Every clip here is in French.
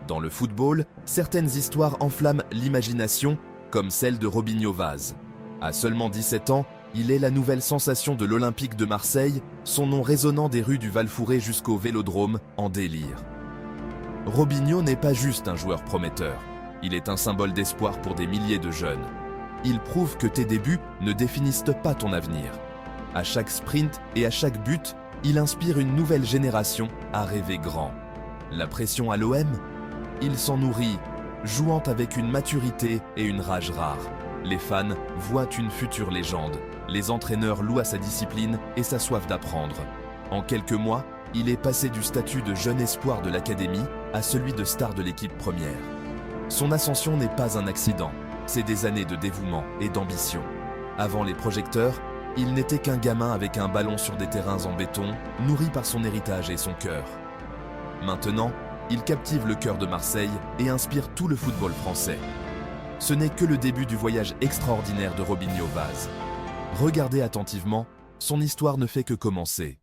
Dans le football, certaines histoires enflamment l'imagination, comme celle de Robinho Vaz. À seulement 17 ans, il est la nouvelle sensation de l'Olympique de Marseille, son nom résonnant des rues du Val-Fouré jusqu'au Vélodrome, en délire. Robinho n'est pas juste un joueur prometteur, il est un symbole d'espoir pour des milliers de jeunes. Il prouve que tes débuts ne définissent pas ton avenir. À chaque sprint et à chaque but, il inspire une nouvelle génération à rêver grand. La pression à l'OM? Il s'en nourrit, jouant avec une maturité et une rage rare. Les fans voient une future légende. Les entraîneurs louent à sa discipline et sa soif d'apprendre. En quelques mois, il est passé du statut de jeune espoir de l'académie à celui de star de l'équipe première. Son ascension n'est pas un accident, c'est des années de dévouement et d'ambition. Avant les projecteurs, il n'était qu'un gamin avec un ballon sur des terrains en béton, nourri par son héritage et son cœur. Maintenant, il captive le cœur de Marseille et inspire tout le football français. Ce n'est que le début du voyage extraordinaire de Robinho Vaz. Regardez attentivement, son histoire ne fait que commencer.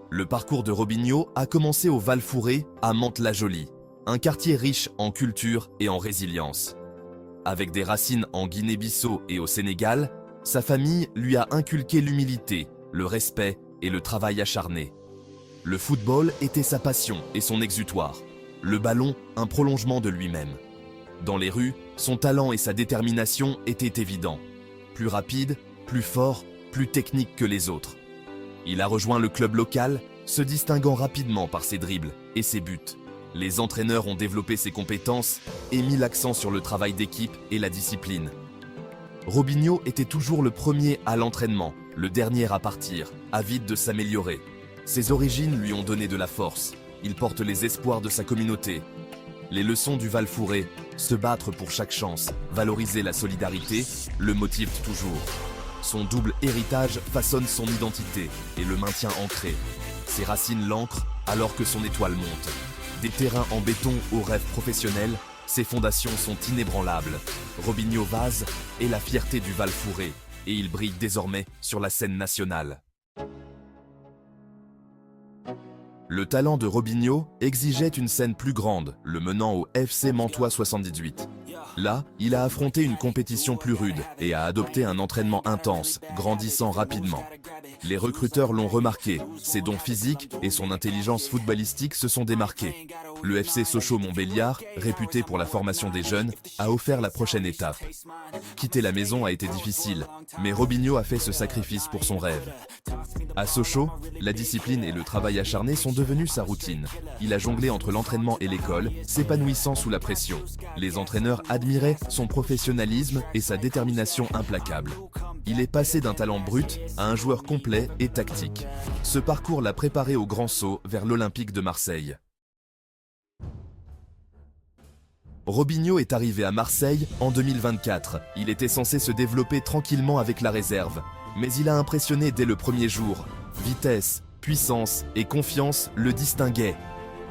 Le parcours de Robinho a commencé au Val-Fouré, à Mantes-la-Jolie, un quartier riche en culture et en résilience. Avec des racines en Guinée-Bissau et au Sénégal, sa famille lui a inculqué l'humilité, le respect et le travail acharné. Le football était sa passion et son exutoire. Le ballon, un prolongement de lui-même. Dans les rues, son talent et sa détermination étaient évidents. Plus rapide, plus fort, plus technique que les autres. Il a rejoint le club local, se distinguant rapidement par ses dribbles et ses buts. Les entraîneurs ont développé ses compétences et mis l'accent sur le travail d'équipe et la discipline. Robinho était toujours le premier à l'entraînement, le dernier à partir, avide de s'améliorer. Ses origines lui ont donné de la force. Il porte les espoirs de sa communauté. Les leçons du Val-Fouré, se battre pour chaque chance, valoriser la solidarité, le motivent toujours. Son double héritage façonne son identité et le maintient ancré. Ses racines l'ancrent alors que son étoile monte. Des terrains en béton aux rêves professionnels, ses fondations sont inébranlables. Robinho Vaz est la fierté du Val-Fouré et il brille désormais sur la scène nationale. Le talent de Robinho exigeait une scène plus grande, le menant au FC Mantois 78. Là, il a affronté une compétition plus rude et a adopté un entraînement intense, grandissant rapidement. Les recruteurs l'ont remarqué, ses dons physiques et son intelligence footballistique se sont démarqués. Le FC Sochaux-Montbéliard, réputé pour la formation des jeunes, a offert la prochaine étape. Quitter la maison a été difficile, mais Robinho a fait ce sacrifice pour son rêve. À Sochaux, la discipline et le travail acharné sont devenus sa routine. Il a jonglé entre l'entraînement et l'école, s'épanouissant sous la pression. Les entraîneurs admiraient son professionnalisme et sa détermination implacable. Il est passé d'un talent brut à un joueur complet et tactique. Ce parcours l'a préparé au grand saut vers l'Olympique de Marseille. Robinho est arrivé à Marseille en 2024. Il était censé se développer tranquillement avec la réserve. Mais il a impressionné dès le premier jour. Vitesse, puissance et confiance le distinguaient.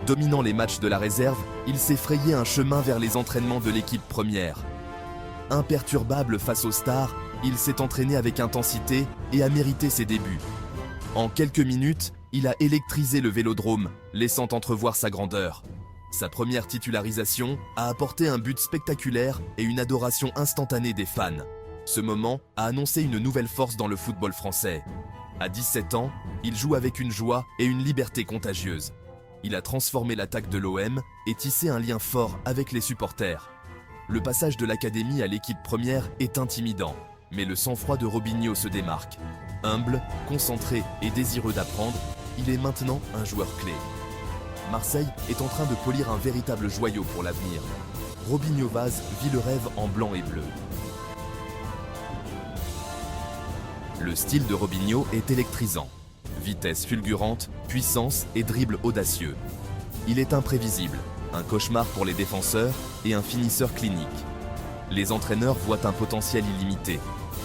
Dominant les matchs de la réserve, il s'est frayé un chemin vers les entraînements de l'équipe première. Imperturbable face aux stars, il s'est entraîné avec intensité et a mérité ses débuts. En quelques minutes, il a électrisé le Vélodrome, laissant entrevoir sa grandeur. Sa première titularisation a apporté un but spectaculaire et une adoration instantanée des fans. Ce moment a annoncé une nouvelle force dans le football français. À 17 ans, il joue avec une joie et une liberté contagieuse. Il a transformé l'attaque de l'OM et tissé un lien fort avec les supporters. Le passage de l'académie à l'équipe première est intimidant, mais le sang-froid de Robinho se démarque. Humble, concentré et désireux d'apprendre, il est maintenant un joueur clé. Marseille est en train de polir un véritable joyau pour l'avenir. Robinho Vaz vit le rêve en blanc et bleu. Le style de Robinho est électrisant. Vitesse fulgurante, puissance et dribble audacieux. Il est imprévisible, un cauchemar pour les défenseurs et un finisseur clinique. Les entraîneurs voient un potentiel illimité.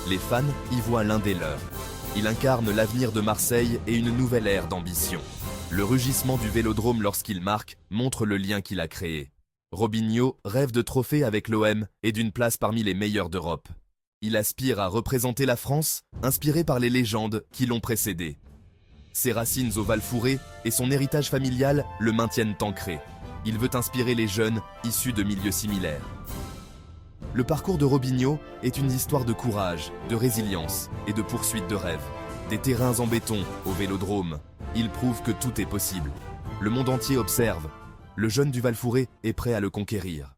Les fans y voient l'un des leurs. Il incarne l'avenir de Marseille et une nouvelle ère d'ambition. Le rugissement du Vélodrome lorsqu'il marque montre le lien qu'il a créé. Robinho rêve de trophées avec l'OM et d'une place parmi les meilleurs d'Europe. Il aspire à représenter la France, inspiré par les légendes qui l'ont précédé. Ses racines au Val-Fouré et son héritage familial le maintiennent ancré. Il veut inspirer les jeunes issus de milieux similaires. Le parcours de Robinho est une histoire de courage, de résilience et de poursuite de rêves. Des terrains en béton au vélodrome, il prouve que tout est possible. Le monde entier observe. Le jeune du Val-Fouré est prêt à le conquérir.